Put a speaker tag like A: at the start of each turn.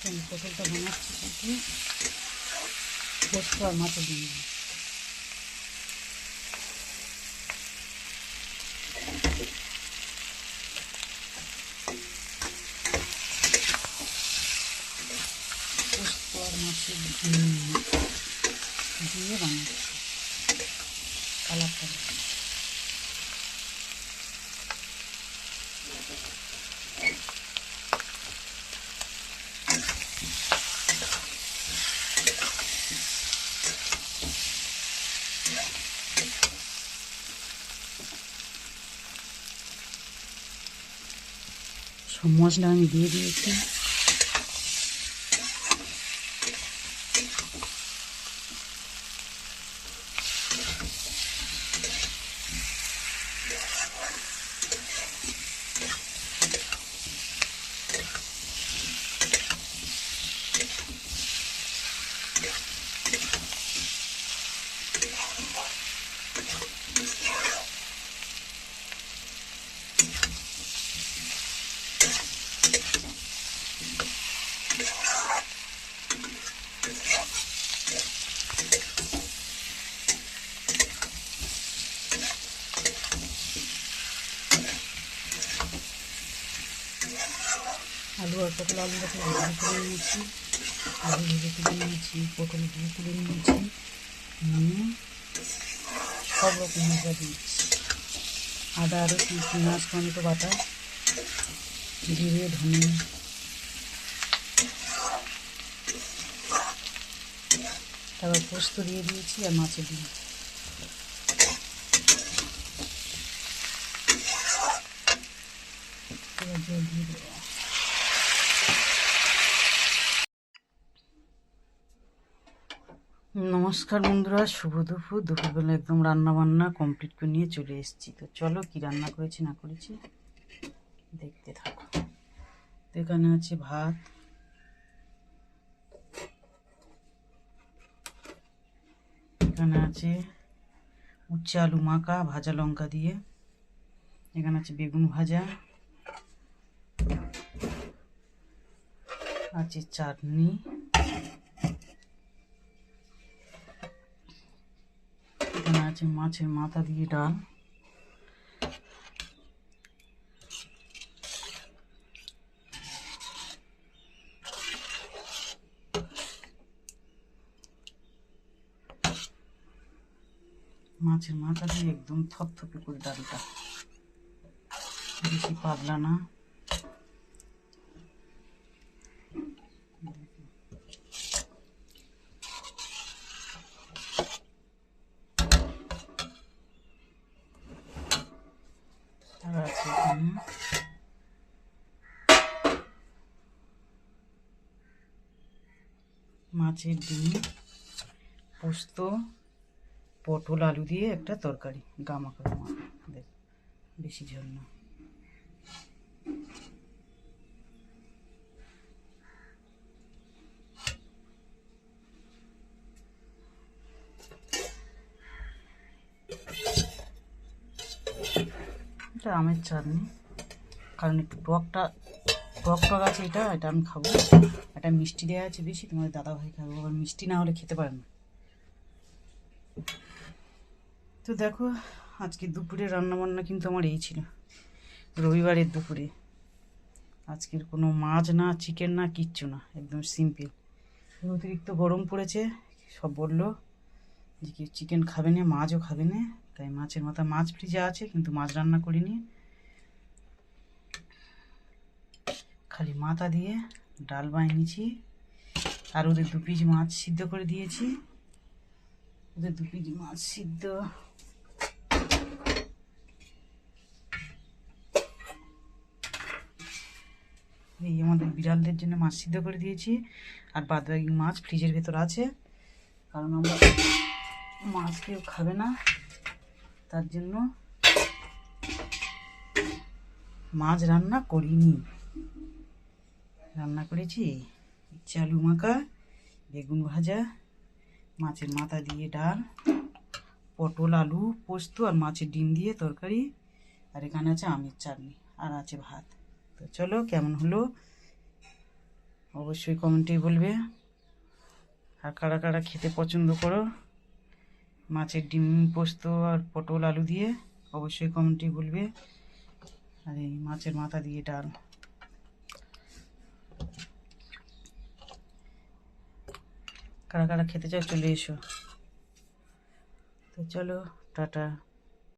A: পটলটা বানাচ্ছি কিন্তু পোস্ত আর মাছের ডিম দিয়ে। পোস্ত আর মাছের ডিম দিয়ে বানাচ্ছি কালারটা। সব মশলা আমি দিয়ে দিয়েছি। আলু আর পটল, আলুটাকে ভেজে তুলে নিয়েছি, আলু ভেজে তুলে নিয়েছি, পটল ভেজে তুলে নিয়েছি, নিয়ে সব রকম মশলা দিয়েছি। আদা, রসুন, পেঁয়াজ, টমেটো বাটা, জিরে, ধনে, তারপর পোস্ত দিয়ে দিয়েছি আর মাছের ডিম। এবার জল দিয়ে দেবো। নমস্কার বন্ধুরা, শুভ দুপুর। দুপুরবেলা একদম রান্না বান্না কমপ্লিট করে নিয়ে চলে এসেছি। তো চলো কি রান্না করেছি না করেছি দেখতে থাকো। তো এখানে আছে ভাত, এখানে আছে উচ্ছে আলু মাখা ভাজা লঙ্কা দিয়ে, এখানে আছে বেগুন ভাজা, আছে চাটনি, এখানে আছে মাছের মাথা দিয়ে ডাল, মাছের মাথা দিয়ে একদম থপথপে করে ডালটা, বেশি পাতলা না। আর আছে এখানে মাছের ডিম, পোস্ত, পটল আলু দিয়ে একটা তরকারি, গামাখা গামাখা, দেখ বেশি ঝোল না। এটা আমের চাটনি, কারণ একটু টক টক আছে, এটা আমি খাবো। এটা মিষ্টি দেওয়া আছে বেশি, তোমাদের দাদাভাই খাবো, আবার মিষ্টি না হলে খেতে পারে না। তো দেখো আজকে দুপুরে রান্নাবান্না কিন্তু আমার এই ছিল, রবিবারের দুপুরে। আজকের কোনো মাছ না, চিকেন না, কিচ্ছু না, একদম সিম্পল। অতিরিক্ত গরম পড়েছে, সব বললো যে কি চিকেন খাবে না, মাছও খাবে না, তাই মাছের মাথা, মাছ ফ্রিজে আছে কিন্তু মাছ রান্না করিনি, খালি মাথা দিয়ে ডাল বানিয়েছি। আর ওদের 2 পিস মাছ সিদ্ধ করে দিয়েছি, ওদের 2 পিস মাছ সিদ্ধ। এই আমাদের বিড়ালদের জন্য মাছ সিদ্ধ করে দিয়েছি, আর বাদবাকি মাছ ফ্রিজের ভেতর আছে, কারণ আমরা মাছ কেউ খাবে না, তার জন্য মাছ রান্না করিনি। রান্না করেছি উচ্ছে আলু মাখা, বেগুন ভাজা, মাছের মাথা দিয়ে ডাল, পটল আলু পোস্ত আর মাছের ডিম দিয়ে তরকারি, আর এখানে আছে আমের চাটনি, আর আছে ভাত। তো চলো কেমন হলো অবশ্যই কমেন্টে বলবে। আর কারা কারা খেতে পছন্দ করো মাছের ডিম পোস্ত আর পটল আলু দিয়ে, অবশ্যই কমেন্টে বলবে। আর এই মাছের মাথা দিয়ে ডাল। কারা কারা খেতে চাও চলে এসো। তো চলো, টাটা।